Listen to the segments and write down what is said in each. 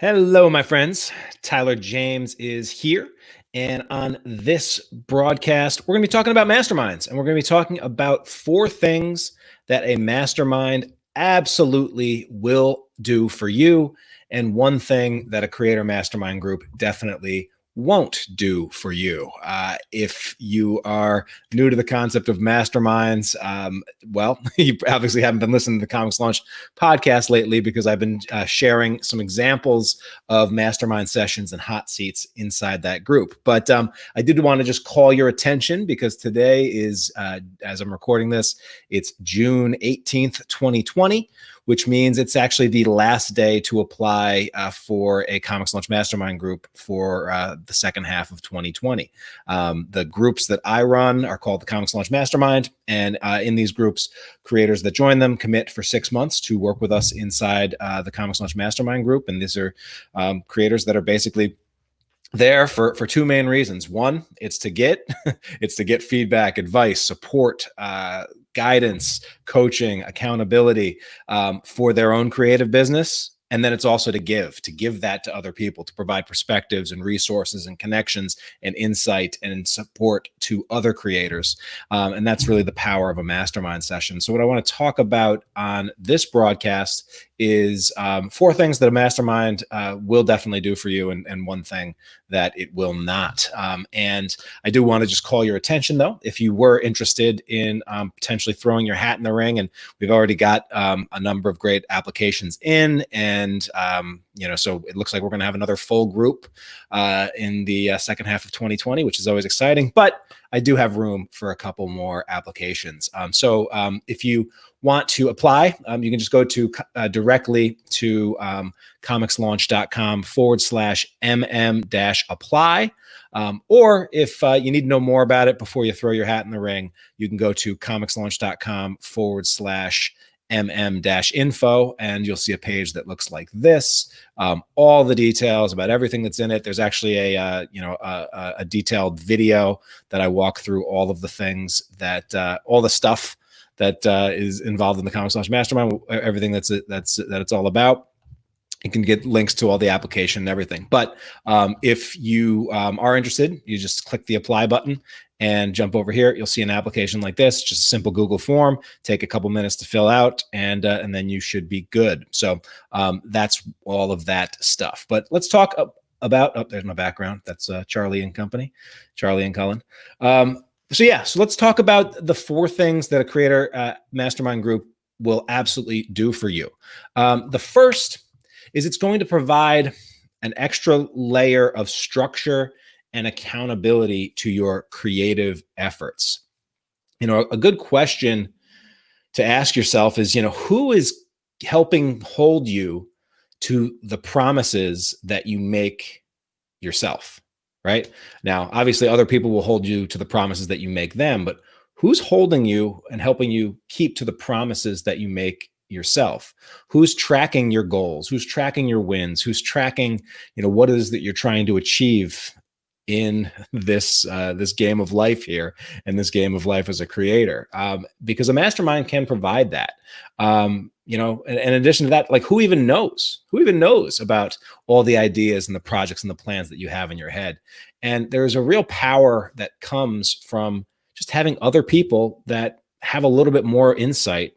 Hello, my friends. Tyler James is here. And on this broadcast, we're going to be talking about masterminds. And we're going to be talking about 4 things that a mastermind absolutely will do for you, and 1 thing that a creator mastermind group definitely won't do for you. If you are new to the concept of masterminds, well, you obviously haven't been listening to the Comics Launch podcast lately, because I've been sharing some examples of mastermind sessions and hot seats inside that group. But I did want to just call your attention, because today is, as I'm recording this, it's June 18th, 2020, which means it's actually the last day to apply for a Comics Launch Mastermind group for the second half of 2020. The groups that I run are called the Comics Launch Mastermind, and in these groups, creators that join them commit for 6 months to work with us inside the Comics Launch Mastermind group. And these are creators that are basically there for 2 main reasons. One, it's to get feedback, advice, support, guidance, coaching, accountability for their own creative business. And then it's also to give that to other people, to provide perspectives and resources and connections and insight and support to other creators. And that's really the power of a mastermind session. So what I want to talk about on this broadcast is 4 things that a mastermind will definitely do for you, and 1 thing that it will not. And I do want to just call your attention, though, if you were interested in potentially throwing your hat in the ring, and we've already got a number of great applications in, and so it looks like we're going to have another full group in the second half of 2020, which is always exciting. But I do have room for a couple more applications. So if you want to apply, you can just go to directly to comicslaunch.com/mm-apply. Or if you need to know more about it before you throw your hat in the ring, you can go to comicslaunch.com/mm-info, and you'll see a page that looks like this. All the details about everything that's in it. There's actually a detailed video that I walk through all of the things that all the stuff that is involved in the Comics Launch Mastermind, everything that it's all about. You can get links to all the application and everything. But if you are interested, you just click the apply button and jump over here. You'll see an application like this, just a simple Google form, take a couple minutes to fill out, and then you should be good. So that's all of that stuff. But let's talk about, there's my background. That's Charlie and Company, Charlie and Cullen. So let's talk about the 4 things that a creator mastermind group will absolutely do for you. The first is it's going to provide an extra layer of structure and accountability to your creative efforts. A good question to ask yourself is, who is helping hold you to the promises that you make yourself? Right now, obviously, other people will hold you to the promises that you make them, but who's holding you and helping you keep to the promises that you make yourself? Who's tracking your goals? Who's tracking your wins? Who's tracking, what it is that you're trying to achieve in this game of life here, and this game of life as a creator? Because a mastermind can provide that. And in addition to that, like, who even knows about all the ideas and the projects and the plans that you have in your head? And there's a real power that comes from just having other people that have a little bit more insight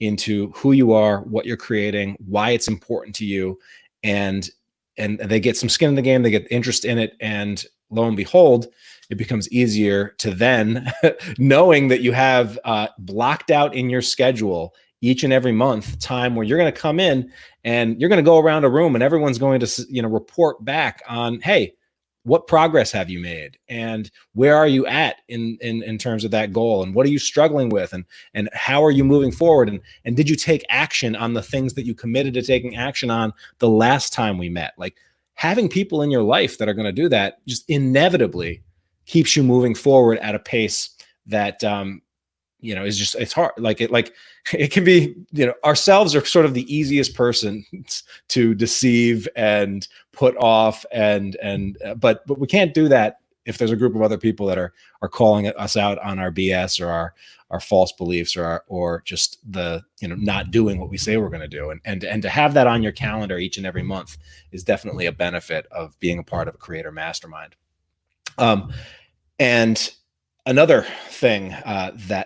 into who you are, what you're creating, why it's important to you, and they get some skin in the game, they get interest in it, and lo and behold, it becomes easier to then, knowing that you have blocked out in your schedule each and every month time where you're going to come in and you're going to go around a room and everyone's going to report back on, hey, what progress have you made, and where are you at in terms of that goal, and what are you struggling with, and how are you moving forward, and did you take action on the things that you committed to taking action on the last time we met? Like, having people in your life that are going to do that just inevitably keeps you moving forward at a pace that is just, it's hard. It can be, ourselves are sort of the easiest person to deceive and put off, but we can't do that if there's a group of other people that are calling us out on our BS or our false beliefs or just the, not doing what we say we're going to do. And to have that on your calendar each and every month is definitely a benefit of being a part of a creator mastermind. And another thing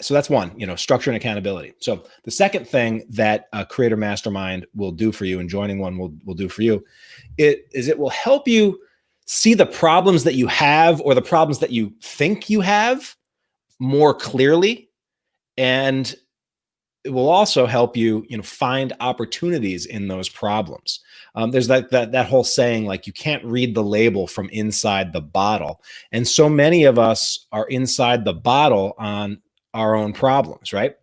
so that's one, structure and accountability. So the second thing that a creator mastermind will do for you, and joining one will do for you, it will help you see the problems that you have or the problems that you think you have more clearly. And it will also help you, find opportunities in those problems. There's that whole saying, like, you can't read the label from inside the bottle. And so many of us are inside the bottle on our own problems, right?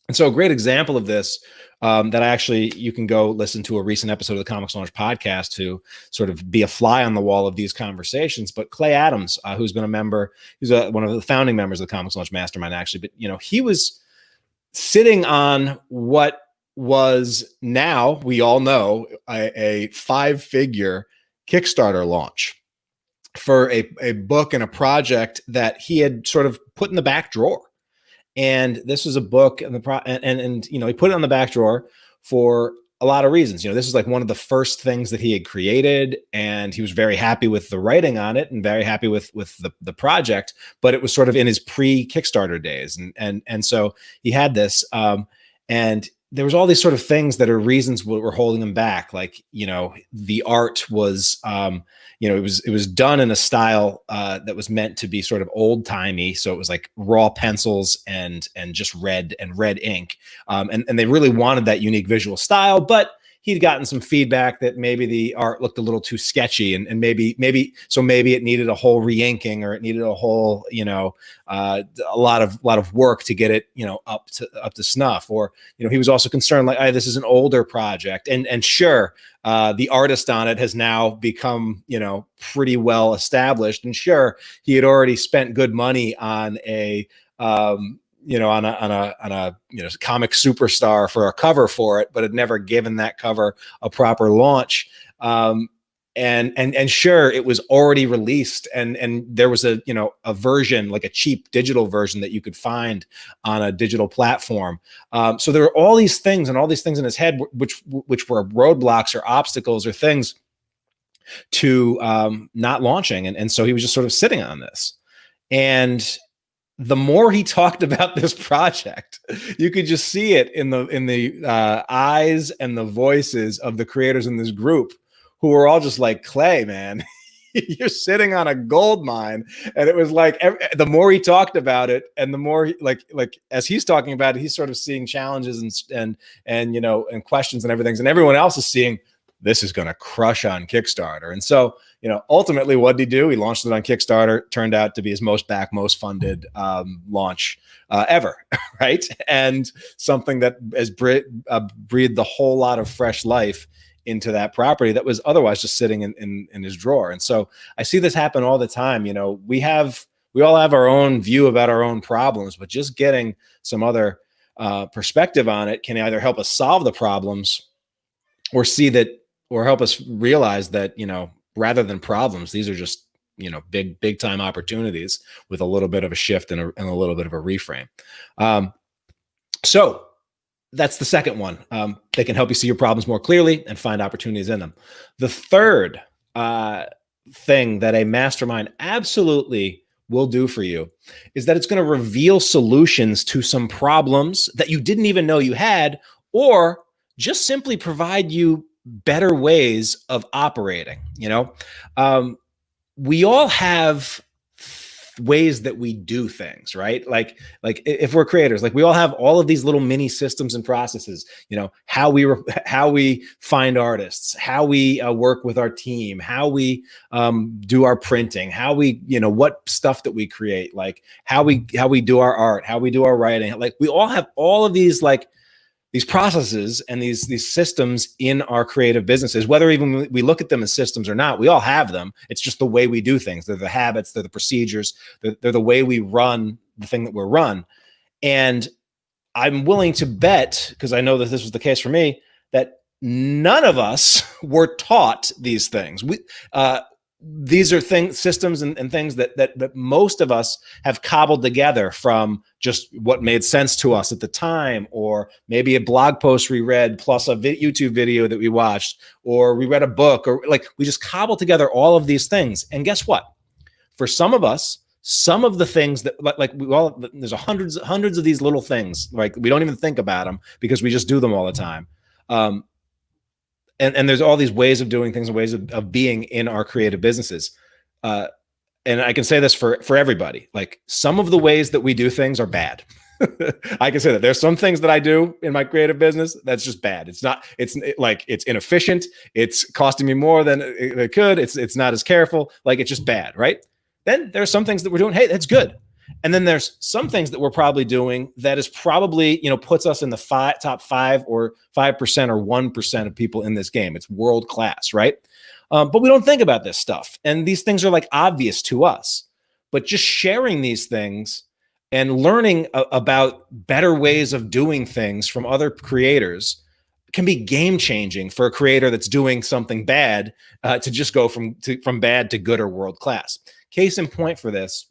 And so a great example of this you can go listen to a recent episode of the Comics Launch podcast to sort of be a fly on the wall of these conversations. But Clay Adams, who's been a member, he's one of the founding members of the Comics Launch Mastermind, actually. But, he was sitting on what was now, we all know, a 5-figure Kickstarter launch for a book and a project that he had sort of put in the back drawer. And this was a book, and he put it on the back drawer for a lot of reasons. This is like one of the first things that he had created, and he was very happy with the writing on it and very happy with the project, but it was sort of in his pre-Kickstarter days. And so he had this, and there was all these sort of things that are reasons what were holding him back. Like, the art was, it was done in a style that was meant to be sort of old timey. So it was like raw pencils and just red ink. And they really wanted that unique visual style, but he'd gotten some feedback that maybe the art looked a little too sketchy, and maybe it needed a whole re-inking, or it needed a whole, a lot of work to get it, up to snuff. Or, he was also concerned, like, this is an older project, and sure, the artist on it has now become, pretty well established, and sure, he had already spent good money on a on a comic superstar for a cover for it, but had never given that cover a proper launch. And sure, it was already released, and there was a version, like a cheap digital version, that you could find on a digital platform. So there were all these things in his head, which were roadblocks or obstacles or things to not launching. And so he was just sort of sitting on this. And the more he talked about this project, you could just see it in the eyes and the voices of the creators in this group, who were all just like, Clay, man, you're sitting on a gold mine. And it was like, the more he talked about it, and the more like as he's talking about it, he's sort of seeing challenges and questions and everything. And everyone else is seeing, this is going to crush on Kickstarter. And so, ultimately, what did he do? He launched it on Kickstarter. Turned out to be his most funded launch ever, right? And something that has breathed a whole lot of fresh life into that property that was otherwise just sitting in his drawer. And so I see this happen all the time. We all have our own view about our own problems, but just getting some other perspective on it can either help us solve the problems, or help us realize that, rather than problems, these are just, big time opportunities with a little bit of a shift and a little bit of a reframe. So that's the second one. They can help you see your problems more clearly and find opportunities in them. The third thing that a mastermind absolutely will do for you is that it's going to reveal solutions to some problems that you didn't even know you had, or just simply provide you better ways of operating. We all have ways that we do things, right? Like if we're creators, like we all have all of these little mini systems and processes, how we find artists, how we work with our team, how we do our printing, how we, what stuff that we create, like how we do our art, how we do our writing. Like we all have all of these, like, these processes and these systems in our creative businesses, whether even we look at them as systems or not. We all have them. It's just the way we do things. They're the habits, they're the procedures, they're the way we run the thing that we're run. And I'm willing to bet, because I know that this was the case for me, that none of us were taught these things. these are systems and things that most of us have cobbled together from just what made sense to us at the time, or maybe a blog post we read plus a YouTube video that we watched, or we read a book, or like we just cobbled together all of these things. And guess what? For some of us, some of the things that like we all, there's hundreds of these little things, like we don't even think about them because we just do them all the time. And there's all these ways of doing things and ways of being in our creative businesses. And I can say this for everybody, like some of the ways that we do things are bad. I can say that there's some things that I do in my creative business that's just bad. It's inefficient. It's costing me more than it could. It's not as careful. Like, it's just bad, right? Then there's some things that we're doing, hey, that's good. And then there's some things that we're probably doing that is probably, puts us in the top 5 or 5% or 1% of people in this game. It's world class, right? But we don't think about this stuff. And these things are like obvious to us. But just sharing these things and learning about better ways of doing things from other creators can be game changing for a creator that's doing something bad, to just go from bad to good or world class. Case in point for this,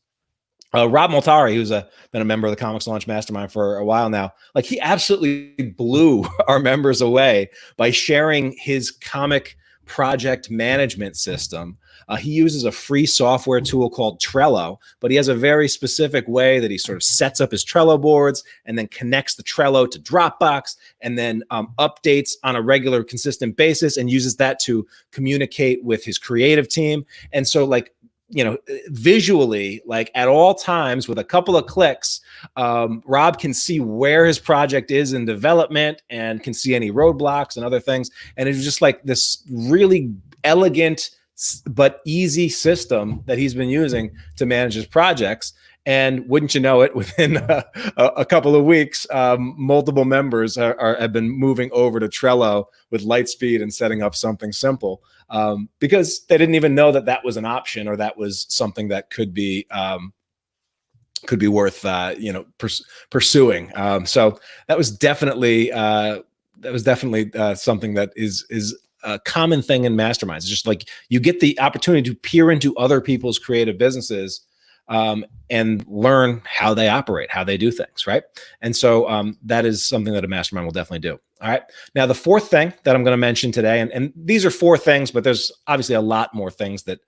Rob Moltari, who's been a member of the Comics Launch Mastermind for a while now, like he absolutely blew our members away by sharing his comic project management system. He uses a free software tool called Trello, but he has a very specific way that he sort of sets up his Trello boards and then connects the Trello to Dropbox and then updates on a regular, consistent basis and uses that to communicate with his creative team. And so, like, visually, like at all times with a couple of clicks, Rob can see where his project is in development and can see any roadblocks and other things. And it's just like this really elegant but easy system that he's been using to manage his projects. And wouldn't you know it, within a couple of weeks, multiple members have been moving over to Trello with light speed and setting up something simple, because they didn't even know that was an option, or that was something that could be worth pursuing. So that was definitely something that is a common thing in masterminds. It's just like you get the opportunity to peer into other people's creative businesses, and learn how they operate, how they do things, right? And so that is something that a mastermind will definitely do. All right. Now, the fourth thing that I'm going to mention today, and these are 4 things, but there's obviously a lot more things that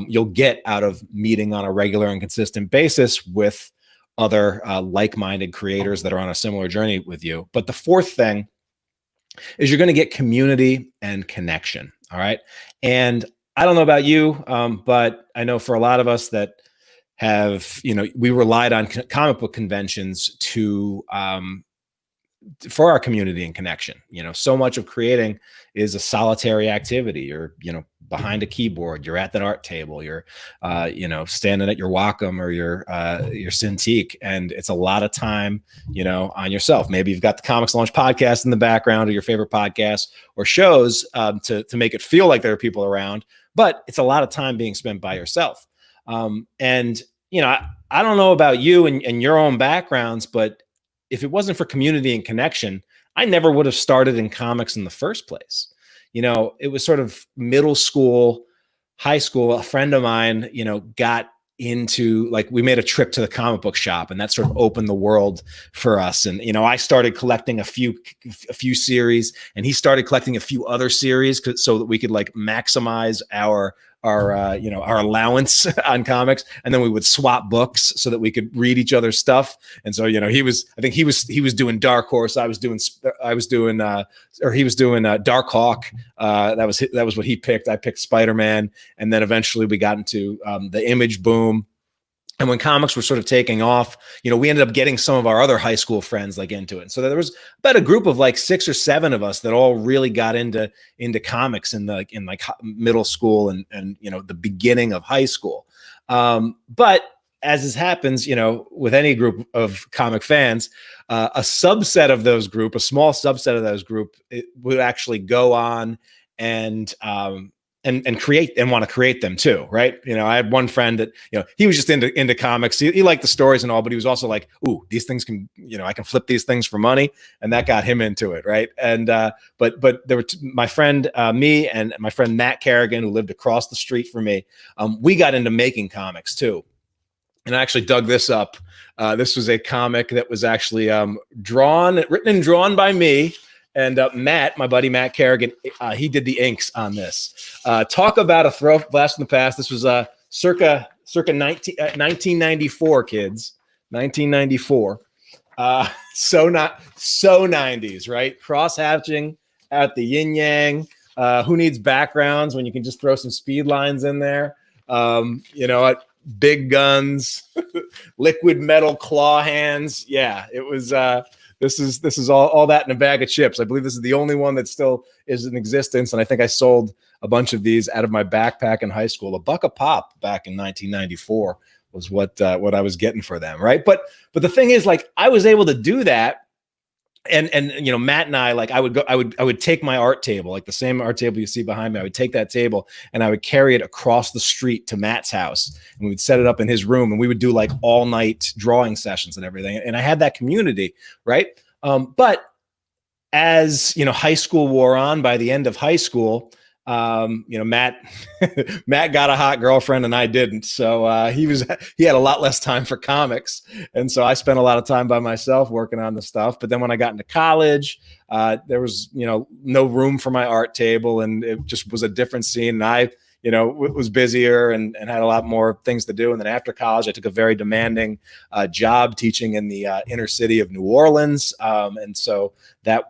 you'll get out of meeting on a regular and consistent basis with other like-minded creators that are on a similar journey with you. But the fourth thing is you're going to get community and connection. All right. And I don't know about you, but I know for a lot of us that have, we relied on comic book conventions for our community and connection. So much of creating is a solitary activity. You're, behind a keyboard, you're at that art table, you're, standing at your Wacom or your Cintiq, and it's a lot of time, on yourself. Maybe you've got the Comics Launch podcast in the background, or your favorite podcasts or shows, to make it feel like there are people around, but it's a lot of time being spent by yourself. And, I don't know about you and your own backgrounds, but if it wasn't for community and connection, I never would have started in comics in the first place. It was sort of middle school, high school. A friend of mine, got into, like, we made a trip to the comic book shop, and that sort of opened the world for us. And, I started collecting a few series, and he started collecting a few other series so that we could, like, maximize our allowance on comics. And then we would swap books so that we could read each other's stuff. And so, he was doing Dark Horse. He was doing Dark Hawk. That was what he picked. I picked Spider-Man. And then eventually we got into the Image boom. And when comics were sort of taking off, we ended up getting some of our other high school friends into it. And so there was about a group of like 6 or 7 of us that all really got into comics in middle school and the beginning of high school. But as happens, with any group of comic fans, a small subset of those group, it would actually go on and and create and want to create them too, right? I had one friend that, he was just into comics. He liked the stories and all, but he was also like, ooh, these things can, I can flip these things for money, and that got him into it, right? And but there were my friend, me, and my friend Matt Kerrigan, who lived across the street from me. We got into making comics too, and I actually dug this up. This was a comic that was actually written and drawn by me. And Matt, my buddy Matt Kerrigan, he did the inks on this. Talk about a throw blast from the past. This was circa 1994, kids. 1994. So 90s, right? Cross hatching at the yin yang. Who needs backgrounds when you can just throw some speed lines in there? Big guns, liquid metal claw hands. Yeah, it was. This is all that in a bag of chips. I believe this is the only one that still is in existence, and I think I sold a bunch of these out of my backpack in high school. $1 a pop back in 1994 was what I was getting for them, right? But the thing is, like, I was able to do that. And Matt and I, like, I would take my art table, like the same art table you see behind me. I would take that table and I would carry it across the street to Matt's house, and we'd set it up in his room, and we would do like all night drawing sessions and everything. And I had that community, right? But as high school wore on, by the end of high school, Matt got a hot girlfriend and I didn't. So he had a lot less time for comics. And so I spent a lot of time by myself working on the stuff. But then when I got into college, there was, no room for my art table, and it just was a different scene. And I, was busier and had a lot more things to do. And then after college, I took a very demanding job teaching in the inner city of New Orleans. And so that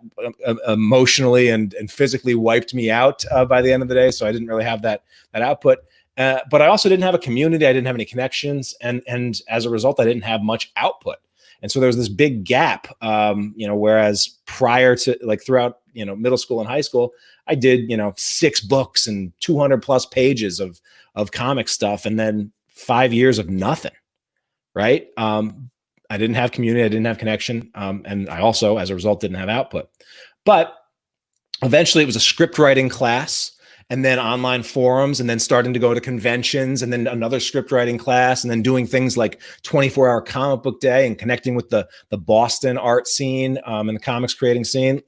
emotionally and physically wiped me out by the end of the day. So I didn't really have that output. But I also didn't have a community. I didn't have any connections. And as a result, I didn't have much output. And so there was this big gap, whereas prior to, like, throughout, middle school and high school, I did, 6 books and 200 plus pages of comic stuff. And then 5 years of nothing. Right. I didn't have community. I didn't have connection. And I also, as a result, didn't have output. But eventually it was a script writing class, and then online forums, and then starting to go to conventions, and then another script writing class, and then doing things like 24-hour comic book day and connecting with the Boston art scene and the comics creating scene.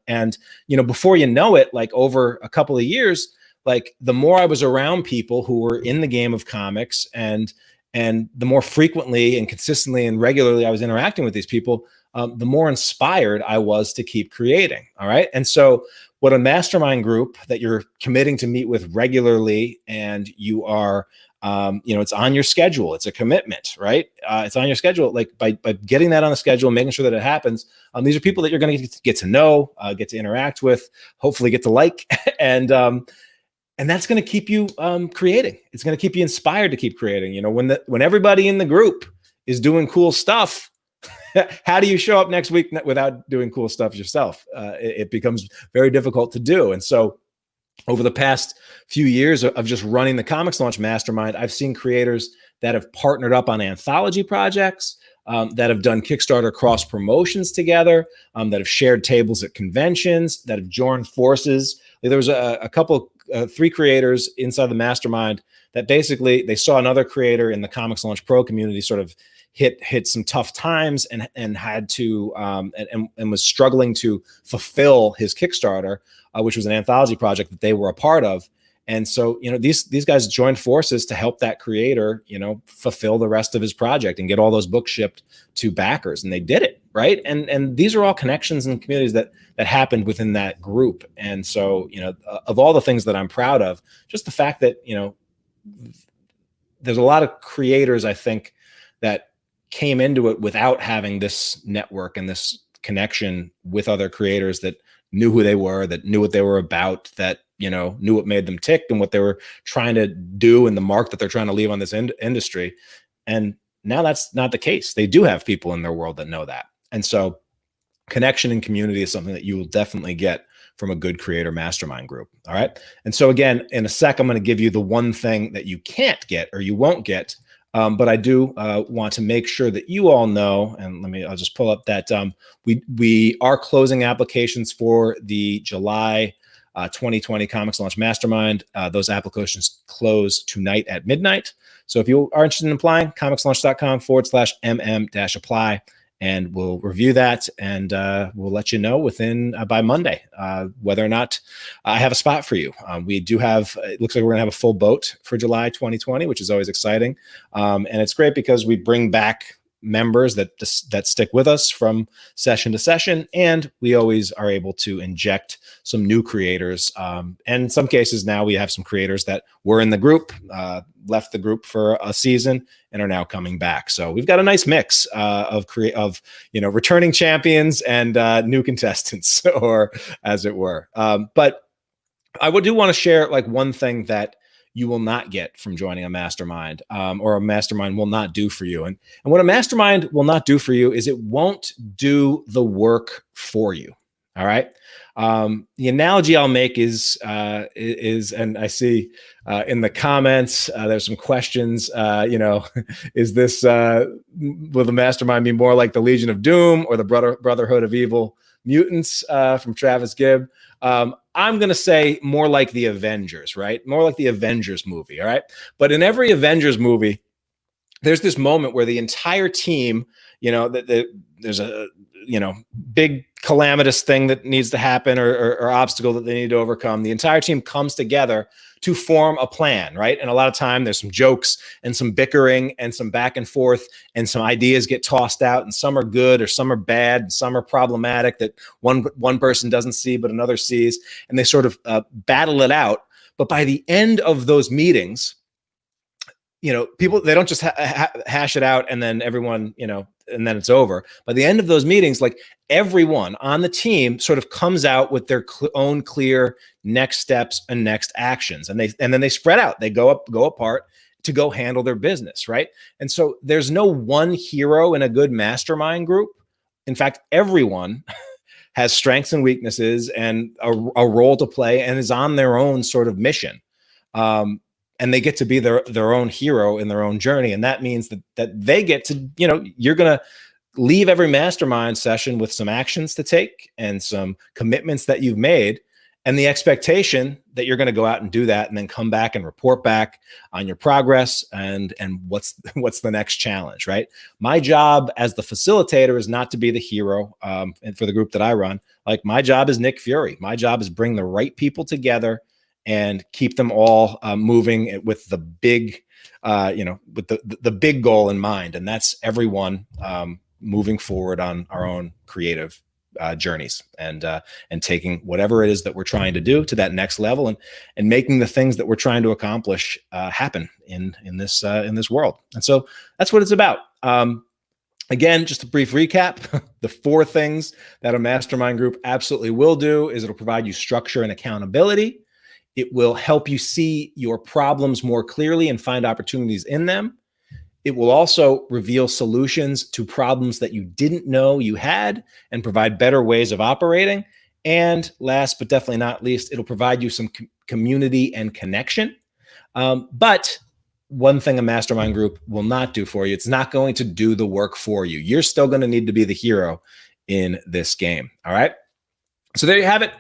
And before you know it, like, over a couple of years, like, the more I was around people who were in the game of comics, and the more frequently and consistently and regularly I was interacting with these people, the more inspired I was to keep creating. All right. And so what a mastermind group that you're committing to meet with regularly, and you are, it's on your schedule. It's a commitment, right? It's on your schedule. Like, by getting that on the schedule, making sure that it happens. These are people that you're going to get to know, get to interact with, hopefully get to like, and that's going to keep you creating. It's going to keep you inspired to keep creating. When everybody in the group is doing cool stuff, how do you show up next week without doing cool stuff yourself? It becomes very difficult to do. And so over the past few years of just running the Comics Launch Mastermind, I've seen creators that have partnered up on anthology projects, that have done Kickstarter cross promotions together, that have shared tables at conventions, that have joined forces. There was a couple, 3 creators inside the mastermind that basically they saw another creator in the Comics Launch Pro community sort of hit some tough times and had to and was struggling to fulfill his Kickstarter, which was an anthology project that they were a part of. And so, these guys joined forces to help that creator, fulfill the rest of his project and get all those books shipped to backers. And they did it, right? And these are all connections and communities that happened within that group. And so, of all the things that I'm proud of, just the fact that, there's a lot of creators, I think, that came into it without having this network and this connection with other creators that knew who they were, that knew what they were about, that, knew what made them tick and what they were trying to do and the mark that they're trying to leave on this industry. And now that's not the case. They do have people in their world that know that. And so connection and community is something that you will definitely get from a good creator mastermind group. All right. And so again, in a sec, I'm going to give you the one thing that you can't get or you won't get. But I do want to make sure that you all know, and I'll just pull up that we are closing applications for the July 2020 Comics Launch Mastermind. Those applications close tonight at midnight. So if you are interested in applying, comicslaunch.com/mm-apply. And we'll review that, and we'll let you know within by Monday whether or not I have a spot for you. We do have, it looks like we're gonna have a full boat for July 2020, which is always exciting. And it's great because we bring back members that stick with us from session to session, and we always are able to inject some new creators. And in some cases now we have some creators that were in the group, left the group for a season, and are now coming back. So we've got a nice mix of returning champions and new contestants, or as it were. But I do want to share like one thing that you will not get from joining a mastermind, or a mastermind will not do for you. And what a mastermind will not do for you is it won't do the work for you. All right. The analogy I'll make is, and I see in the comments, there's some questions, is this, will the mastermind be more like the Legion of Doom or the Brotherhood of Evil Mutants from Travis Gibb? I'm going to say more like the Avengers, right? More like the Avengers movie, all right? But in every Avengers movie, there's this moment where the entire team, there's a, big calamitous thing that needs to happen, or obstacle that they need to overcome. The entire team comes together to form a plan, right? And a lot of time there's some jokes and some bickering and some back and forth, and some ideas get tossed out, and some are good or some are bad, and some are problematic that one person doesn't see but another sees, and they sort of battle it out. But by the end of those meetings, people, they don't just hash it out and then everyone, and then it's over. By the end of those meetings, like, everyone on the team sort of comes out with their own clear next steps and next actions. And then they spread out, they go apart to go handle their business. Right. And so there's no one hero in a good mastermind group. In fact, everyone has strengths and weaknesses and a role to play, and is on their own sort of mission. And they get to be their own hero in their own journey. And that means that they get to, you're going to leave every mastermind session with some actions to take and some commitments that you've made, and the expectation that you're going to go out and do that, and then come back and report back on your progress and what's the next challenge, right? My job as the facilitator is not to be the hero, and for the group that I run. Like, my job is Nick Fury. My job is bring the right people together and keep them all moving with the big, with the big goal in mind, and that's everyone moving forward on our own creative journeys, and taking whatever it is that we're trying to do to that next level, and making the things that we're trying to accomplish happen in this world. And so that's what it's about. Again, just a brief recap. The 4 things that a mastermind group absolutely will do is it'll provide you structure and accountability. It will help you see your problems more clearly and find opportunities in them. It will also reveal solutions to problems that you didn't know you had, and provide better ways of operating. And last but definitely not least, it'll provide you some community and connection. But one thing a mastermind group will not do for you, it's not going to do the work for you. You're still going to need to be the hero in this game. All right. So there you have it.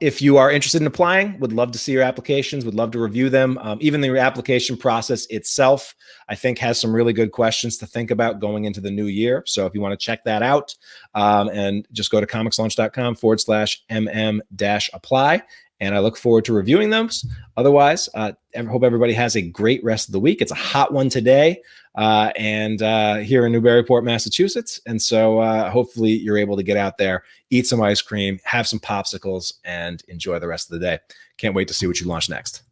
If you are interested in applying, would love to see your applications, would love to review them. Even the application process itself, I think, has some really good questions to think about going into the new year. So if you want to check that out, and just go to comicslaunch.com/mm-apply. And I look forward to reviewing those. Otherwise, I hope everybody has a great rest of the week. It's a hot one today, and here in Newburyport, Massachusetts. And so hopefully you're able to get out there, eat some ice cream, have some popsicles, and enjoy the rest of the day. Can't wait to see what you launch next.